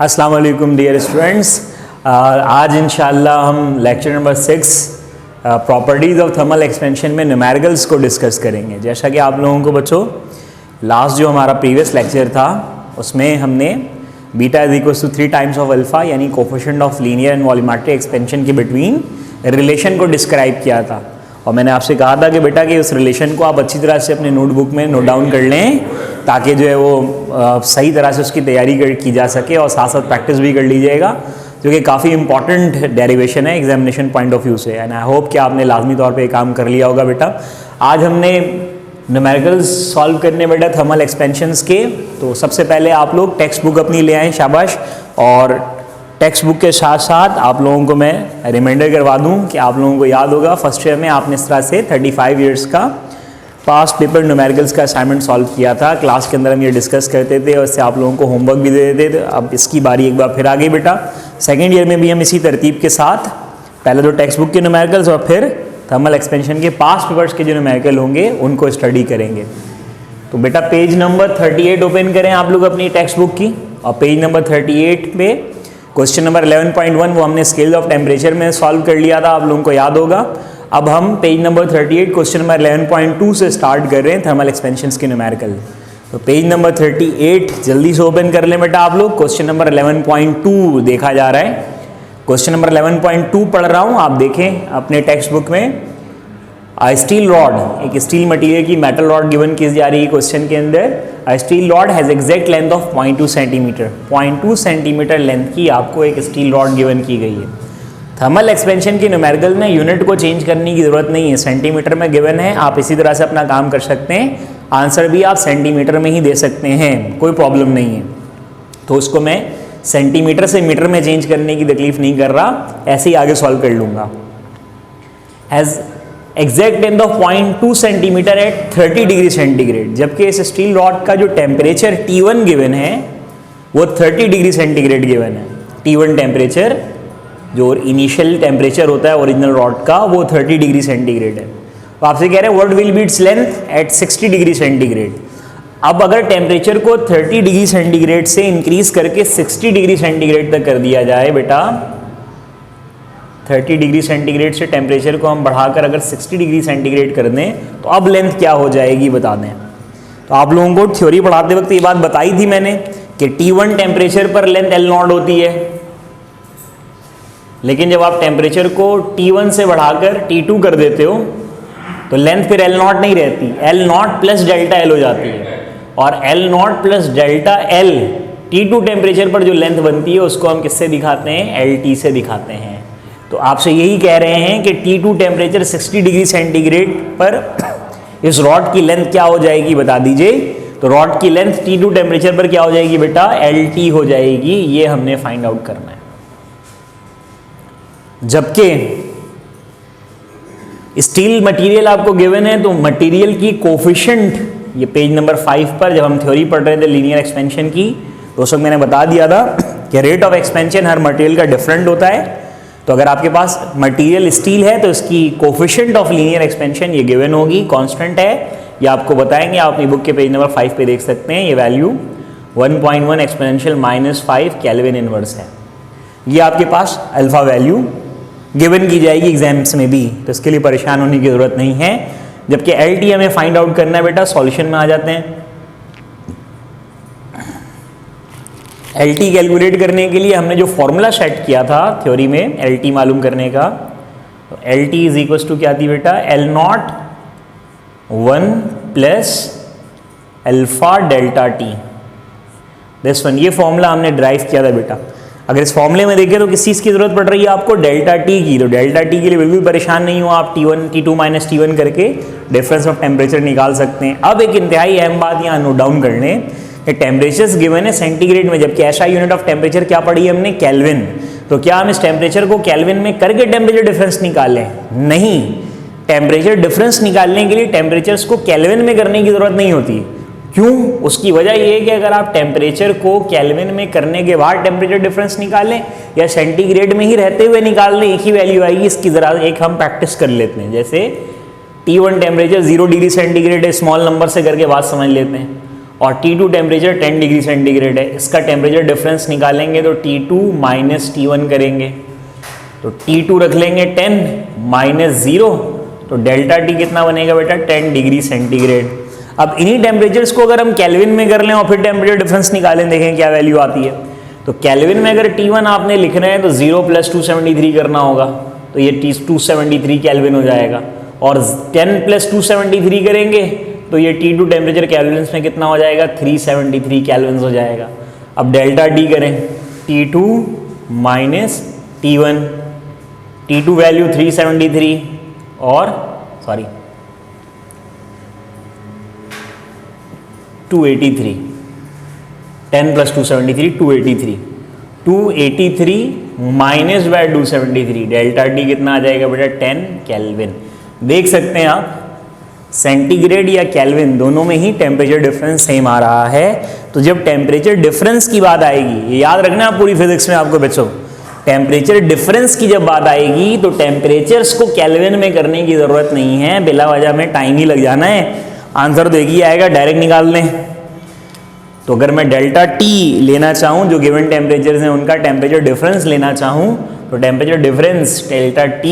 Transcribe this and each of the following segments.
अस्सलाम वालेकुम dear students. आज इंशाल्लाह हम lecture number 6 properties of thermal expansion में न्यूमेरिकल्स को डिस्कस करेंगे। जैसा कि आप लोगों को बच्चों लास्ट जो हमारा प्रीवियस लेक्चर था उसमें हमने beta is equal to 3 times of alpha यानी coefficient of linear and volumetric expansion के बिटवीन रिलेशन को डिस्क्राइब किया था। और मैंने आपसे कहा था कि बेटा कि उस रिलेशन को आप अच्छी तरह से अपने नोटबुक में नोट डाउन कर लें ताकि जो है वो सही तरह से उसकी तैयारी की जा सके और साथ साथ प्रैक्टिस भी कर लीजिएगा, जो कि काफ़ी इंपॉर्टेंट डेरिवेशन है एग्जामिनेशन पॉइंट ऑफ व्यू से। एंड आई होप कि आपने लाजमी तौर पे काम कर लिया होगा बेटा। आज हमने न्यूमेरिकल्स सॉल्व करने बेटा थर्मल एक्सपेंशंस के। तो सबसे पहले आप लोग टेक्स्ट बुक अपनी ले आएँ, शाबाश। और टेक्स्ट बुक के साथ साथ आप लोगों को मैं रिमाइंडर करवा दूं कि आप लोगों को याद होगा फर्स्ट ईयर में आपने इस तरह से 35 इयर्स का पास्ट पेपर न्यूमेरिकल्स का असाइनमेंट सॉल्व किया था। क्लास के अंदर हम ये डिस्कस करते थे और इससे आप लोगों को होमवर्क भी दे देते थे। अब इसकी बारी एक बार फिर आ गई बेटा। सेकेंड ईयर में भी हम इसी तरतीब के साथ पहले तो टेक्स्ट बुक के न्यूमेरिकल्स और फिर थर्मल एक्सपेंशन के पास्ट पेपर्स के जो न्यूमेरिकल होंगे उनको स्टडी करेंगे। तो बेटा पेज नंबर 38 ओपन करें आप लोग अपनी टेक्स्ट बुक की, और पेज नंबर 38 पे क्वेश्चन नंबर 11.1 वो हमने स्केल ऑफ टेम्परेचर में सॉल्व कर लिया था, आप लोगों को याद होगा। अब हम पेज नंबर 38 क्वेश्चन नंबर 11.2 से स्टार्ट कर रहे हैं थर्मल एक्सपेंशंस के न्यूमेरिकल। तो पेज नंबर 38 जल्दी से ओपन कर लें बेटा आप लोग। क्वेश्चन नंबर 11.2 देखा जा रहा है। क्वेश्चन नंबर 11.2 पढ़ रहा हूँ, आप देखें अपने टेक्स्ट बुक में। स्टील रॉड, एक स्टील मटेरियल की मेटल रॉड गिवन की जा रही है क्वेश्चन के अंदर। Steel rod has exact length of 0.2 centimetre. 0.2 centimetre length की आपको एक स्टील रॉड गिवन की गई है। थर्मल एक्सपेंशन के न्यूमेरिकल में यूनिट को चेंज करने की ज़रूरत नहीं है, सेंटीमीटर में गिवन है। आप इसी तरह से अपना काम कर सकते हैं, आंसर भी आप सेंटीमीटर में ही दे सकते हैं, कोई प्रॉब्लम नहीं है। तो उसको मैं सेंटीमीटर से मीटर में चेंज करने की तकलीफ नहीं कर रहा, ऐसे ही आगे सॉल्व कर लूँगा। Has exact length of 0.2 centimetre at 30 degree centigrade, जबकि इस स्टील रॉड का जो टेम्परेचर T1 गिवन है वो 30 डिग्री सेंटीग्रेड गिवन है। T1 टेम्परेचर जो इनिशियल टेम्परेचर होता है ओरिजिनल रॉड का वो 30 डिग्री सेंटीग्रेड है। तो आपसे कह रहे हैं what will be its length at 60 degree centigrade. अब अगर टेम्परेचर को 30 डिग्री सेंटीग्रेड से इंक्रीज करके 60 डिग्री सेंटीग्रेड तक कर दिया जाए बेटा, 30 डिग्री सेंटीग्रेड से टेम्परेचर को हम बढ़ाकर अगर 60 डिग्री सेंटीग्रेड कर दें तो अब लेंथ क्या हो जाएगी बता दें। तो आप लोगों को थ्योरी पढ़ाते वक्त ये बात बताई थी मैंने कि T1 टेम्परेचर पर लेंथ L0 होती है, लेकिन जब आप टेम्परेचर को T1 से बढ़ाकर T2 कर देते हो तो लेंथ फिर L0 नहीं रहती, L0 प्लस डेल्टा L हो जाती है। और L0 plus delta L T2 temperature पर जो लेंथ बनती है उसको हम किससे दिखाते हैं? LT से दिखाते हैं। तो आपसे यही कह रहे हैं कि T2 टेम्परेचर 60 डिग्री सेंटीग्रेड पर इस रॉड की लेंथ क्या हो जाएगी बता दीजिए। तो रॉड की लेंथ T2 टेम्परेचर पर क्या हो जाएगी बेटा? LT हो जाएगी। ये हमने फाइंड आउट करना है। जबकि स्टील मटेरियल आपको गिवन है तो मटेरियल की कोफिशिएंट, ये पेज नंबर 5 पर जब हम थ्योरी पढ़ रहे थे लीनियर एक्सपेंशन की तो उस वक्त मैंने बता दिया था कि rate of expansion her material का डिफरेंट होता है। तो अगर आपके पास मटेरियल स्टील है तो इसकी कोफिशिएंट ऑफ लीनियर एक्सपेंशन ये गिवन होगी, कांस्टेंट है, ये आपको बताएंगे। आप अपनी बुक के पेज नंबर 5 पे देख सकते हैं। ये वैल्यू 1.1 एक्सपोनेंशियल -5 केल्विन इनवर्स है। ये आपके पास अल्फा वैल्यू गिवन की जाएगी एग्जाम्स में भी, तो इसके लिए परेशान होने की जरूरत नहीं है। जबकि LT हमें फाइंड आउट करना है बेटा। सॉल्यूशन में आ जाते हैं। LT कैलकुलेट करने के लिए हमने जो फॉर्मूला सेट किया था थ्योरी में LT मालूम करने का, तो LT इज इक्वल टू क्या थी बेटा? L0 1 plus alpha delta T, this one. ये फॉर्मूला हमने ड्राइव किया था बेटा। अगर इस फॉर्मूले में देखें तो किस चीज़ की जरूरत पड़ रही है आपको? डेल्टा T की। तो डेल्टा T के लिए बिल्कुल परेशान नहीं हो आप, T1 T2 माइनस T1 करके डिफरेंस ऑफ टेम्परेचर निकाल सकते हैं। अब एक इंतहाई अहम बात यहाँ नोट डाउन कर लें कि टेम्परेचर्स गिवन है सेंटीग्रेड में, जबकि ऐसा यूनिट ऑफ टेम्परेचर क्या पढ़ी है हमने? केल्विन। तो क्या हम इस टेम्परेचर को केल्विन में करके टेम्परेचर डिफरेंस निकालें? नहीं, टेम्परेचर डिफरेंस निकालने के लिए टेम्परेचर्स को केल्विन में करने की जरूरत नहीं होती। क्यों? उसकी वजह यह है कि अगर आप टेम्परेचर को केल्विन में करने के बाद टेम्परेचर डिफरेंस निकालें या सेंटीग्रेड में ही रहते हुए निकाल लें, एक ही वैल्यू आएगी। इसकी जरा एक हम प्रैक्टिस कर लेते हैं। जैसे T1 टेम्परेचर 0 डिग्री सेंटीग्रेड है, स्मॉल नंबर से करके बात समझ लेते हैं। और T2 टेम्परेचर 10 डिग्री सेंटीग्रेड है। इसका टेम्परेचर डिफरेंस निकालेंगे तो T2 माइनस T1 करेंगे, तो T2 रख लेंगे 10 माइनस 0, तो डेल्टा T कितना बनेगा बेटा 10 डिग्री सेंटीग्रेड। अब इन्हीं टेम्परेचर्स को अगर हम केल्विन में कर लें और फिर टेम्परेचर डिफरेंस निकालें, देखें क्या वैल्यू आती है। तो केल्विन में अगर T1 आपने लिखना है तो 0 + 273 करना होगा, तो ये 273 केल्विन हो जाएगा, और 10 + 273 करेंगे तो ये T2 टेम्परेचर केल्विन्स में कितना हो जाएगा 373 केल्विन्स हो जाएगा। अब डेल्टा T करें, T2 minus T1, T2 value 373 और 283, 10 + 273 283 माइनस बाय 273, डेल्टा T कितना आ जाएगा बेटा 10 केल्विन। देख सकते हैं आप सेंटीग्रेड या केल्विन दोनों में ही टेम्परेचर डिफरेंस सेम आ रहा है। तो जब टेम्परेचर डिफरेंस की बात आएगी, ये याद रखना आप पूरी फिजिक्स में आपको बच्चों, टेम्परेचर डिफरेंस की जब बात आएगी तो टेम्परेचर्स को केल्विन में करने की जरूरत नहीं है, बिला वजह में टाइम ही लग जाना है, आंसर तो एक ही आएगा, डायरेक्ट निकाल लें। तो अगर मैं डेल्टा T लेना चाहूँ, जो गिवन टेम्परेचर्स हैं उनका टेम्परेचर डिफरेंस लेना चाहूँ, तो temperature difference delta T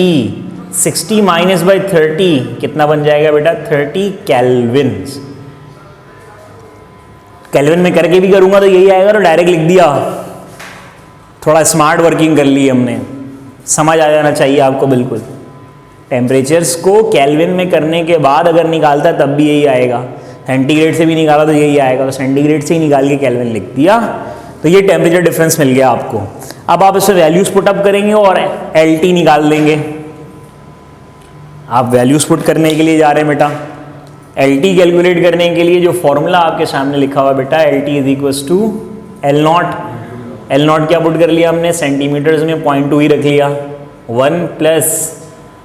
60 minus by 30 कितना बन जाएगा बेटा 30 केल्विन। केल्विन में करके भी करूंगा तो यही आएगा, तो डायरेक्ट लिख दिया। थोड़ा स्मार्ट वर्किंग कर ली हमने, समझ आ जाना चाहिए आपको बिल्कुल। टेम्परेचर्स को केल्विन में करने के बाद अगर निकालता तब भी यही आएगा, सेंटीग्रेड से भी निकाला तो यही आएगा, तो सेंटीग्रेड से ही निकाल के केल्विन लिख दिया, तो ये टेम्परेचर डिफरेंस मिल गया आपको। अब आप इसमें वैल्यूज पुटअप करेंगे और LT निकाल लेंगे। आप वैल्यूज पुट करने के लिए जा रहे हैं बेटा, LT कैलकुलेट करने के लिए जो फॉर्मूला आपके सामने लिखा हुआ बेटा LT = L0। L0 क्या पुट कर लिया हमने, सेंटीमीटर्स में 0.2 ही रख लिया, 1 प्लस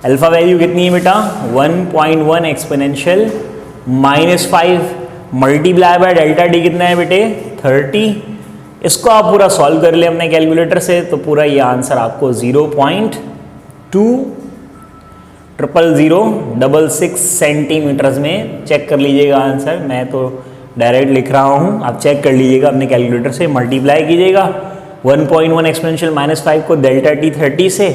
अल्फा वैल्यू कितनी है बेटा 1.1 exponential -5 multiply by delta T कितना है बेटे 30। इसको आप पूरा सॉल्व कर ले अपने कैलकुलेटर से, तो पूरा ये आंसर आपको 0.20066 सेंटीमीटर्स में चेक कर लीजिएगा आंसर। मैं तो डायरेक्ट लिख रहा हूँ, आप चेक कर लीजिएगा अपने कैलकुलेटर से, मल्टीप्लाई कीजिएगा 1.1 एक्सपोनेंशियल -5 को डेल्टा T 30 से,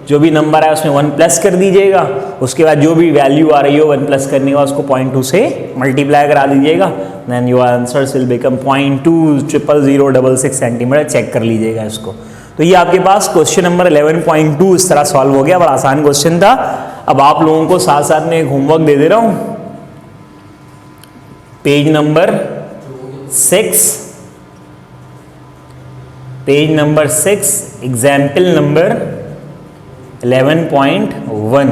जो भी नंबर है उसमें 1 प्लस कर दीजिएगा, उसके बाद जो भी वैल्यू आ रही हो 1 प्लस करने के बाद उसको 0.2 से मल्टीप्लाई करा दीजिएगा, then your answers will become 0.20066 centimetre. Check कर लीजिएगा इसको। तो ये आपके पास क्वेश्चन नंबर 11.2 इस तरह सॉल्व हो गया, बड़ा आसान क्वेश्चन था। अब आप लोगों को साथ साथ में एक होमवर्क दे दे रहा हूँ, पेज नंबर 6 एग्जाम्पल नंबर 11.1,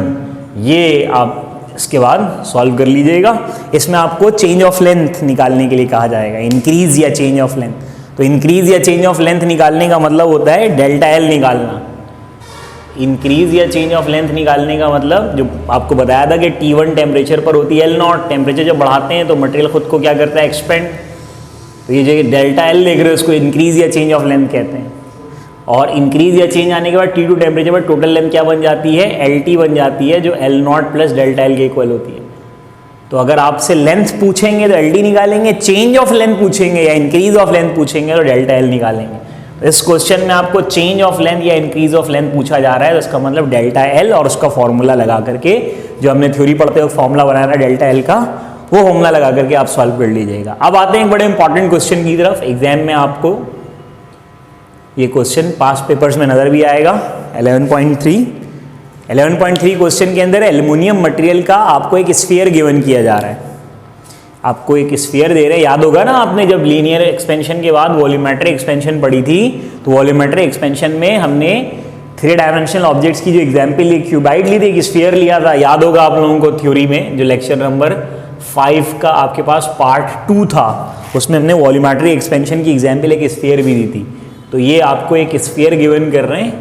ये आप इसके बाद सॉल्व कर लीजिएगा। इसमें आपको चेंज ऑफ लेंथ निकालने के लिए कहा जाएगा, इंक्रीज या चेंज ऑफ लेंथ। तो इंक्रीज या चेंज ऑफ लेंथ निकालने का मतलब होता है डेल्टा L निकालना। इंक्रीज या चेंज ऑफ लेंथ निकालने का मतलब, जो आपको बताया था कि T1 टेम्परेचर पर होती है L0, टेम्परेचर जब बढ़ाते हैं तो मटेरियल खुद को क्या करता है एक्सपेंड। तो ये जो डेल्टा L देख रहे हो इसको इंक्रीज या चेंज ऑफ लेंथ कहते हैं। और इंक्रीज या चेंज आने के बाद T2 टेम्परेचर पर टोटल लेंथ क्या बन जाती है LT बन जाती है, जो L0 प्लस डेल्टा L के इक्वल होती है। तो अगर आपसे लेंथ पूछेंगे तो LT निकालेंगे, चेंज ऑफ लेंथ पूछेंगे या इंक्रीज ऑफ लेंथ पूछेंगे तो डेल्टा L निकालेंगे। तो इस क्वेश्चन में आपको चेंज ऑफ लेंथ या इंक्रीज ऑफ लेंथ पूछा जा रहा है, तो इसका मतलब डेल्टा L और उसका फॉर्मूला लगा करके, जो हमने थ्योरी पढ़ते वक्त फॉर्मूला बनाया था डेल्टा L का, वो फॉर्मूला लगा करके आप सॉल्व कर लीजिएगा। अब आते हैं एक बड़े इंपॉर्टेंट क्वेश्चन की तरफ। एग्जाम में आपको ये क्वेश्चन पास्ट पेपर्स में नजर भी आएगा। 11.3 क्वेश्चन के अंदर एल्युमिनियम मटेरियल का आपको एक स्फीयर गिवन किया जा रहा है। आपको एक स्फीयर दे रहे हैं, याद होगा ना आपने जब लीनियर एक्सपेंशन के बाद वॉल्यूमेट्रिक एक्सपेंशन पढ़ी थी, तो वॉल्यूमेट्रिक एक्सपेंशन में हमने 3 डायमेंशनल ऑब्जेक्ट्स की जो एग्जाम्पल ली, क्यूबाइड ली थी, एक स्फीयर लिया था। याद होगा आप लोगों को थ्योरी में, जो लेक्चर नंबर 5 का आपके पास पार्ट 2 था, उसमें हमने वॉल्यूमेट्रिक एक्सपेंशन की एग्जाम्पल एक स्फीयर भी दी थी। तो ये आपको एक स्फीयर गिवन कर रहे हैं,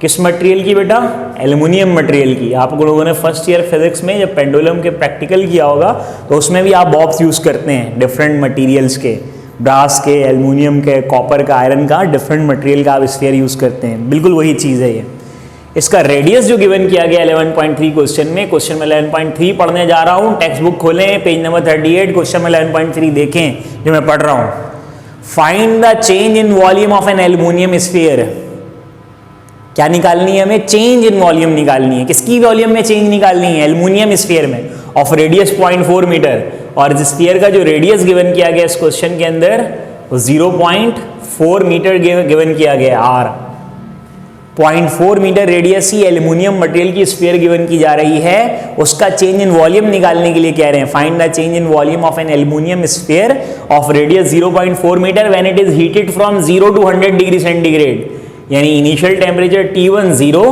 किस मटेरियल की बेटा एल्युमिनियम मटेरियल की। आप लोगों ने फर्स्ट ईयर फिजिक्स में जब पेंडुलम के प्रैक्टिकल किया होगा तो उसमें भी आप बॉक्स यूज करते हैं डिफरेंट मटेरियल्स के, ब्रास के, एल्युमिनियम के, कॉपर का, आयरन का, डिफरेंट मटेरियल का आप स्फीयर यूज करते हैं। बिल्कुल वही चीज़ है ये। इसका रेडियस जो गिवन किया गया 11.3 क्वेश्चन में 11.3 पढ़ने जा रहा हूं, टेक्स्ट बुक खोलें पेज नंबर 38, क्वेश्चन में 11.3 देखें जो मैं पढ़ रहा हूं। Find the change in volume of an aluminium sphere. क्या निकालनी है हमें? चेंज इन वॉल्यूम निकालनी है। किसकी वॉल्यूम में चेंज निकालनी है? एल्युमिनियम स्फीयर में, ऑफ रेडियस 0.4 मीटर। और इस स्फीयर का जो रेडियस गिवन किया गया इस क्वेश्चन के अंदर वो 0.4 मीटर गिवन किया गया। आर 0.4 मीटर रेडियस ही एल्युमिनियम मटेरियल की स्फीयर गिवन की जा रही है, उसका चेंज इन वॉल्यूम निकालने के लिए कह रहे हैं। Find the change in volume of an aluminium sphere of radius 0.4 metre when it is heated from 0 to 100 degree centigrade. यानी इनिशियल टेम्परेचर T1 0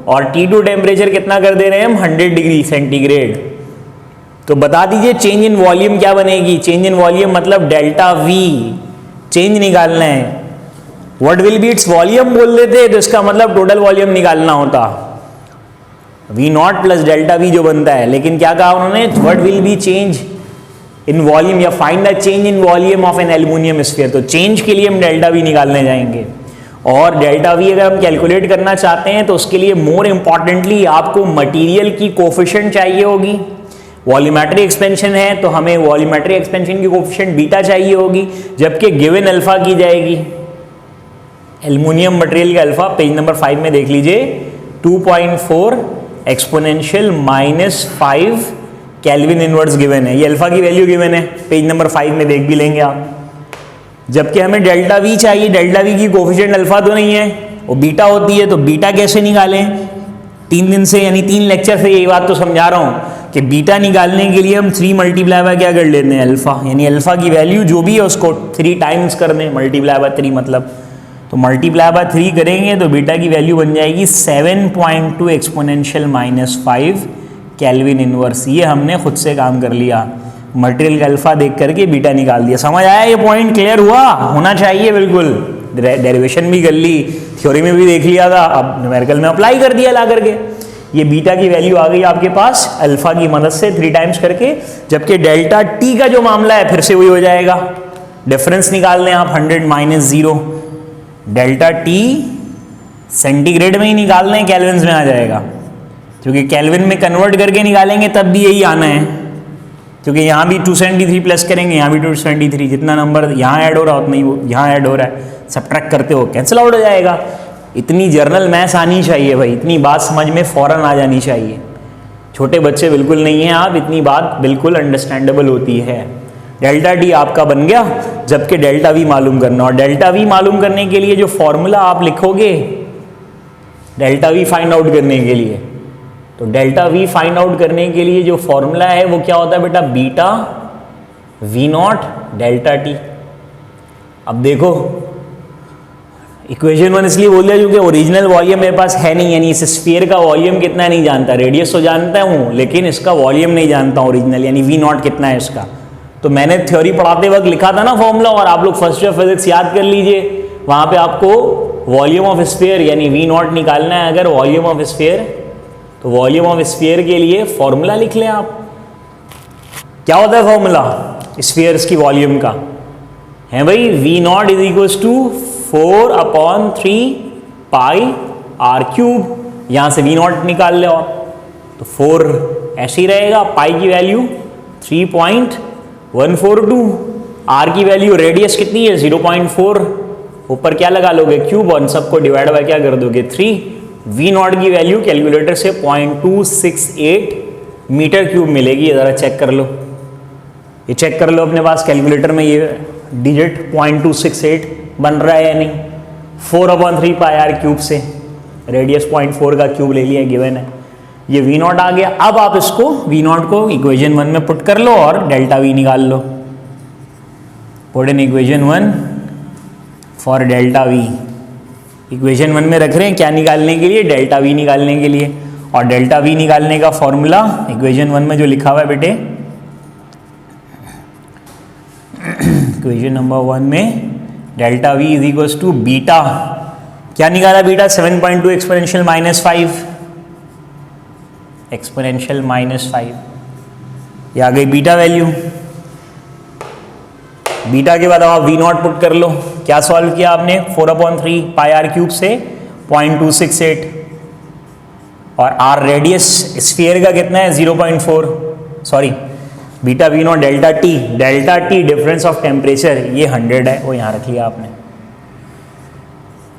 और T2 टेम्परेचर कितना कर दे रहे हैं हम? 100 डिग्री सेंटीग्रेड। तो बता दीजिए चेंज इन वॉल्यूम क्या बनेगी? चेंज इन वॉल्यूम मतलब डेल्टा V चेंज निकालना है। What will be its volume बोल देते तो इसका मतलब टोटल वॉल्यूम निकालना होता, V0 प्लस डेल्टा V जो बनता है। लेकिन क्या कहा उन्होंने? What will be change in volume या find the change in volume of an aluminium sphere. तो चेंज के लिए हम डेल्टा V निकालने जाएंगे। और डेल्टा V अगर हम कैलकुलेट करना चाहते हैं तो उसके लिए मोर इंपॉर्टेंटली आपको मटेरियल की कोफिशिएंट चाहिए होगी। वॉल्यूमेट्रिक एक्सपेंशन है तो हमें वॉल्यूमेट्रिक एक्सपेंशन की कोफिशिएंट बीटा चाहिए होगी, जबकि गिवन अल्फा की जाएगी। एल्युमिनियम मटेरियल का अल्फा पेज नंबर 5 में देख लीजिए 2.4 एक्सपोनेंशियल -5 केल्विन इनवर्स गिवन है। ये अल्फा की वैल्यू गिवन है, पेज नंबर 5 में देख भी लेंगे आप। जबकि हमें डेल्टा V चाहिए, डेल्टा V की कोफिशिएंट अल्फा तो नहीं है, वो बीटा होती है। तो बीटा कैसे निकालें? 3 दिन से यानी 3 लेक्चर से यही बात तो समझा रहा हूं कि बीटा निकालने के लिए हम 3 मल्टीप्लाई बाय क्या कर लेते हैं? अल्फा। यानी अल्फा की वैल्यू जो भी है उसको 3 टाइम्स कर दें, मल्टीप्लाई बाय 3 मतलब। तो मल्टीप्लाई बाय 3 करेंगे तो बीटा की वैल्यू बन जाएगी 7.2 एक्सपोनेंशियल -5 केल्विन इनवर्स। ये हमने खुद से काम कर लिया, मटेरियल का अल्फा देख करके बीटा निकाल दिया। समझ आया? ये पॉइंट क्लियर हुआ? होना चाहिए बिल्कुल। डेरिवेशन भी कर ली, थ्योरी में भी देख लिया था, अब न्यूमेरिकल में अप्लाई कर दिया ला करके। ये बीटा की वैल्यू आ गई आपके पास अल्फा की मदद से 3 टाइम्स करके। जबकि डेल्टा T का जो मामला है फिर से वही हो जाएगा, डिफरेंस निकाल लें आप 100 - 0। डेल्टा T सेंटीग्रेड में ही निकाल लें, केल्विन में आ जाएगा, क्योंकि केल्विन में कन्वर्ट करके निकालेंगे तब भी यही आना है। क्योंकि यहाँ भी 273 प्लस करेंगे, यहाँ भी 273, जितना नंबर यहाँ ऐड हो रहा है उतना ही यहाँ ऐड हो रहा है, सब्ट्रैक्ट करते हो कैंसिल आउट हो जाएगा। इतनी जर्नल मैथ्स आनी चाहिए भाई, इतनी बात समझ में फौरन आ जानी चाहिए। छोटे बच्चे बिल्कुल नहीं हैं आप, इतनी बात बिल्कुल अंडरस्टैंडेबल होती है। डेल्टा टी आपका बन गया, जबकि डेल्टा वी मालूम करना। और डेल्टा वी मालूम करने के लिए जो फॉर्मूला आप लिखोगे डेल्टा वी फाइंड आउट करने के लिए, तो डेल्टा वी फाइंड आउट करने के लिए जो फॉर्मूला है वो क्या होता है बेटा? Beta V not delta T. अब देखो इक्वेशन 1 इसलिए बोल दिया क्योंकि ओरिजिनल वॉल्यूम मेरे पास है नहीं, यानी इस स्फीयर का वॉल्यूम कितना नहीं जानता। रेडियस तो जानता हूँ लेकिन इसका वॉल्यूम नहीं जानता हूँ ओरिजिनल, यानी वी नॉट कितना है इसका। तो मैंने थ्योरी पढ़ाते वक्त लिखा था ना फॉर्मूला, और आप लोग फर्स्ट ईयर फिजिक्स याद कर लीजिए, वहाँ पे आपको वॉल्यूम ऑफ स्फीयर यानी वी नॉट निकालना है। अगर वॉल्यूम ऑफ स्फीयर, तो वॉल्यूम ऑफ स्फीयर के लिए फॉर्मूला लिख लें आप। क्या होता है फॉर्मूला स्फीयर्स की वॉल्यूम का? है भाई V naught is equal to 4/3 pi R cube. यहां से वी नॉट निकाल लो आप, तो 4 ऐसे ही रहेगा, पाई की वैल्यू 3.142, आर की वैल्यू रेडियस कितनी है 0.4, ऊपर क्या लगा लोगे क्यूब, और सबको डिवाइड बाय क्या कर दोगे 3। वी नॉट की वैल्यू कैलकुलेटर से 0.268 मीटर क्यूब मिलेगी। जरा चेक कर लो, ये चेक कर लो अपने पास कैलकुलेटर में, ये डिजिट 0.268 बन रहा है या नहीं। 4/3 पाई आर क्यूब से रेडियस 0.4 का क्यूब ले लिया, गिवन है। ये वी नॉट आ गया। अब आप इसको वी नॉट को इक्वेशन 1 में पुट कर लो और डेल्टा वी निकाल लो। Put in equation 1 for delta V. Equation 1 में रख रहे हैं क्या निकालने के लिए? डेल्टा वी निकालने के लिए। और डेल्टा वी निकालने का फॉर्मूला इक्वेशन 1 में जो लिखा हुआ है बेटे, इक्वेशन नंबर 1 में delta V is equal to beta, क्या निकाला बीटा? 7.2 एक्सपोनेंशियल -5 एक्सपोनेंशियल -5, ये आ गई बीटा वैल्यू। बीटा के बाद आप वी नॉट पुट कर लो। क्या सॉल्व किया आपने? 4/3 पाई आर क्यूब से 0.268, और आर रेडियस स्फीयर का कितना है 0.4, sorry beta V not delta T difference of temperature ये 100 है, वो यहाँ रख लिया आपने।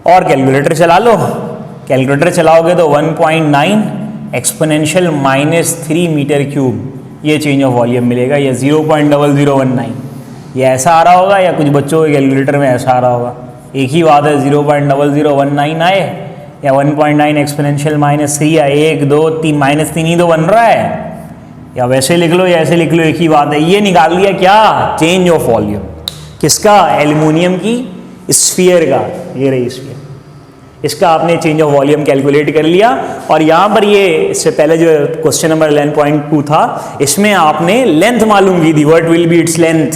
और कैलकुलेटर चला लो, कैलकुलेटर चलाओगे तो 1.9 एक्सपोनेंशियल -3 मीटर क्यूब ये चेंज ऑफ वॉल्यूम मिलेगा, ये 0.0019। ये ऐसा आ रहा होगा या कुछ बच्चों के कैलकुलेटर में ऐसा आ रहा होगा, एक ही बात है 0.0019 आए या 1.9 एक्सपोनेंशियल -3 आए, 1 2 3 -3 ही तो बन रहा है, या वैसे लिख लो या ऐसे लिख लो, एक ही बात है। ये निकाल लिया क्या, चेंज ऑफ वॉल्यूम किसका, एल्युमिनियम की स्फीयर का, ये रही स्फीयर, इसका आपने चेंज ऑफ वॉल्यूम कैलकुलेट कर लिया। और यहाँ पर ये इससे पहले जो क्वेश्चन नंबर 11.2 था इसमें आपने लेंथ मालूम की थी, what will be its length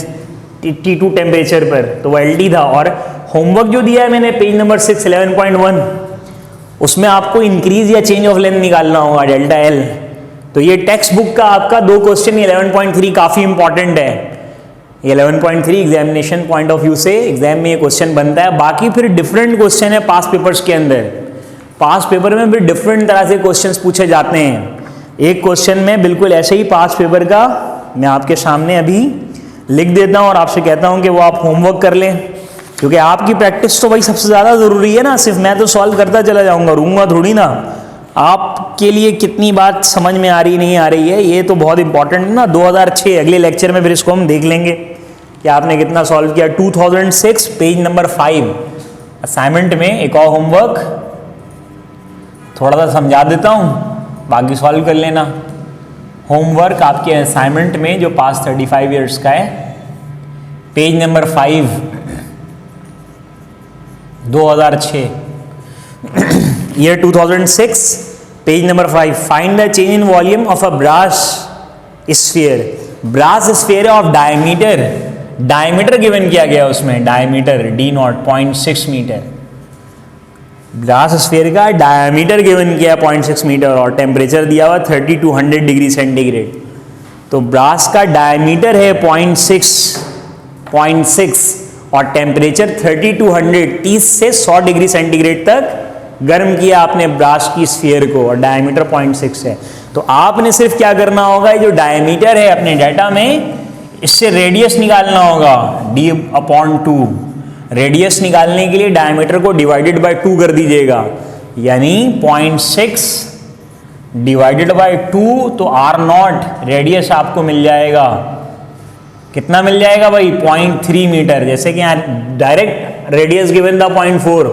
T2 temperature पर, तो वो LT था। और होमवर्क जो दिया है मैंने पेज नंबर 6 11.1 उसमें आपको इंक्रीज या चेंज ऑफ लेंथ निकालना होगा डेल्टा L। तो ये टेक्स्ट बुक का आपका 2 क्वेश्चन 11.3 काफ़ी इंपॉर्टेंट है। 11.3 एग्जामिनेशन पॉइंट ऑफ व्यू से एग्जाम में ये क्वेश्चन बनता है। बाकी फिर डिफरेंट क्वेश्चन है पास पेपर्स के अंदर, पास पेपर में फिर डिफरेंट तरह से क्वेश्चंस पूछे जाते हैं। एक क्वेश्चन में बिल्कुल ऐसे ही पास पेपर का मैं आपके सामने अभी लिख देता हूँ और आपसे कहता हूँ कि वो आप होमवर्क कर लें, क्योंकि आपकी प्रैक्टिस तो भाई सबसे ज़्यादा ज़रूरी है ना। सिर्फ मैं तो सॉल्व करता चला जाऊँगा, रूंगा थोड़ी ना। आपके लिए कितनी बात समझ में आ रही नहीं आ रही है ये तो बहुत इंपॉर्टेंट है ना। 2006 अगले लेक्चर में फिर इसको हम देख लेंगे कि आपने कितना सॉल्व किया। 2006 पेज नंबर 5 असाइनमेंट में एक और होमवर्क थोड़ा सा समझा देता हूँ, बाकी सॉल्व कर लेना। होमवर्क आपके असाइनमेंट में जो पास 35 ईयर्स का है, page number 5 2006 year 2006 page number 5, find the change in volume of a brass sphere. Brass sphere of diameter, diameter given किया गया उसमें, diameter D0 0.6 metre, glass sphere का डायमीटर गिवन किया 0.6 मीटर और टेम्परेचर दिया हुआ 30 to 100 डिग्री सेंटीग्रेड। तो brass का डायमीटर है 0.6 और टेम्परेचर 30 to 100 30 से 100 डिग्री सेंटीग्रेड तक गर्म किया आपने ब्रास की स्फीयर को और डायमीटर 0.6 है। तो आपने सिर्फ क्या करना होगा, जो डायमीटर है अपने डाटा में इससे रेडियस निकालना होगा D/2। रेडियस निकालने के लिए डायमीटर को डिवाइडेड बाय 2 कर दीजिएगा, यानी 0.6 डिवाइडेड बाय 2 तो R0 रेडियस आपको मिल जाएगा। कितना मिल जाएगा भाई, 0.3 मीटर। जैसे कि यहाँ डायरेक्ट रेडियस गिवन था 0.4,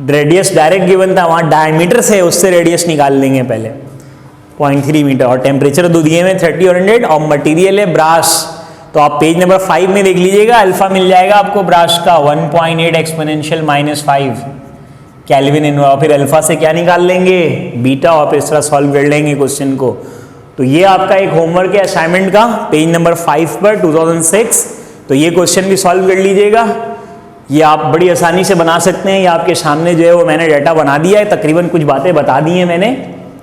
रेडियस डायरेक्ट गिवन था, वहाँ डायमीटर से उससे रेडियस निकाल लेंगे पहले 0.3 मीटर। और टेम्परेचर दो दिए में 30 और 100 और मटेरियल है ब्रास। तो आप पेज नंबर 5 में देख लीजिएगा, अल्फा मिल जाएगा आपको ब्रास का 1.8 एक्सपोनेंशियल -5 केल्विन इन। और फिर अल्फा से क्या निकाल लेंगे, बीटा, और फिर इस तरह सॉल्व कर लेंगे क्वेश्चन को। तो ये आपका एक होमवर्क है असाइनमेंट का पेज नंबर 5 पर 2006। तो ये क्वेश्चन भी सॉल्व कर लीजिएगा, ये आप बड़ी आसानी से बना सकते हैं। ये आपके सामने जो है वो मैंने डाटा बना दिया है, तकरीबन कुछ बातें बता दी हैं मैंने।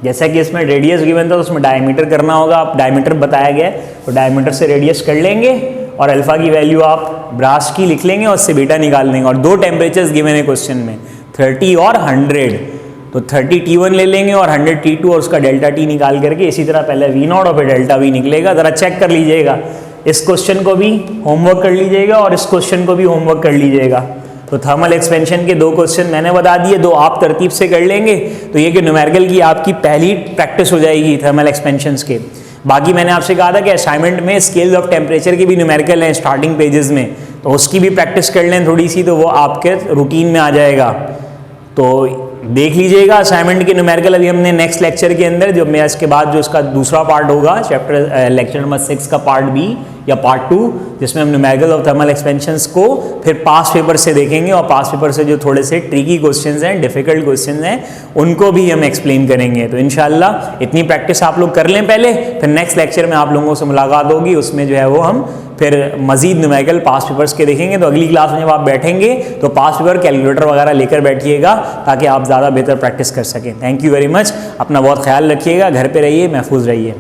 जैसा कि इसमें रेडियस गिवन था तो उसमें डायमीटर करना होगा, आप डायमीटर बताया गया है तो डायमीटर से रेडियस कर लेंगे और अल्फा की वैल्यू आप ब्रास की लिख लेंगे और उससे बीटा निकाल लेंगे। और 2 टेम्परेचर्स गिवन है क्वेश्चन में, 30 और 100। तो 30 T1 ले लेंगे और 100 T2 और उसका डेल्टा T निकाल करके इसी तरह पहले V0 और फिर डेल्टा V निकलेगा। ज़रा चेक कर लीजिएगा, इस क्वेश्चन को भी होमवर्क कर लीजिएगा और इस क्वेश्चन को भी होमवर्क कर लीजिएगा। तो थर्मल एक्सपेंशन के 2 क्वेश्चन मैंने बता दिए, 2 आप तरतीब से कर लेंगे तो ये कि न्यूमेरिकल की आपकी पहली प्रैक्टिस हो जाएगी थर्मल एक्सपेंशंस के। बाकी मैंने आपसे कहा था कि असाइनमेंट में स्केल ऑफ टेम्परेचर के भी न्यूमेरिकल हैं स्टार्टिंग पेजेस में, तो उसकी भी प्रैक्टिस कर लें थोड़ी सी, तो वो आपके रूटीन में आ जाएगा। तो देख लीजिएगा असाइनमेंट के न्यूमेरिकल। अभी हमने नेक्स्ट लेक्चर के अंदर जो मैं इसके बाद जो इसका दूसरा पार्ट होगा चैप्टर लेक्चर नंबर 6 का पार्ट B या पार्ट 2, जिसमें हम न्यूमेरिकल ऑफ थर्मल एक्सपेंशंस को फिर पास पेपर से देखेंगे और पास पेपर से जो थोड़े से ट्रिकी क्वेश्चंस हैं, डिफिकल्ट क्वेश्चंस हैं, उनको भी हम एक्सप्लेन करेंगे। तो इंशाल्लाह इतनी प्रैक्टिस आप लोग कर लें पहले, फिर नेक्स्ट लेक्चर में आप लोगों से मुलाकात होगी, उसमें जो है वो हम फिर मजीद न्यूमेरिकल पास पेपर्स के देखेंगे। तो अगली क्लास में जब आप बैठेंगे तो पास पेपर कैलकुलेटर वगैरह लेकर बैठिएगा ताकि आप ज़्यादा बेहतर प्रैक्टिस कर सकें। थैंक यू वेरी मच, अपना बहुत ख्याल रखिएगा, घर पे रहिए, महफूज रहिए।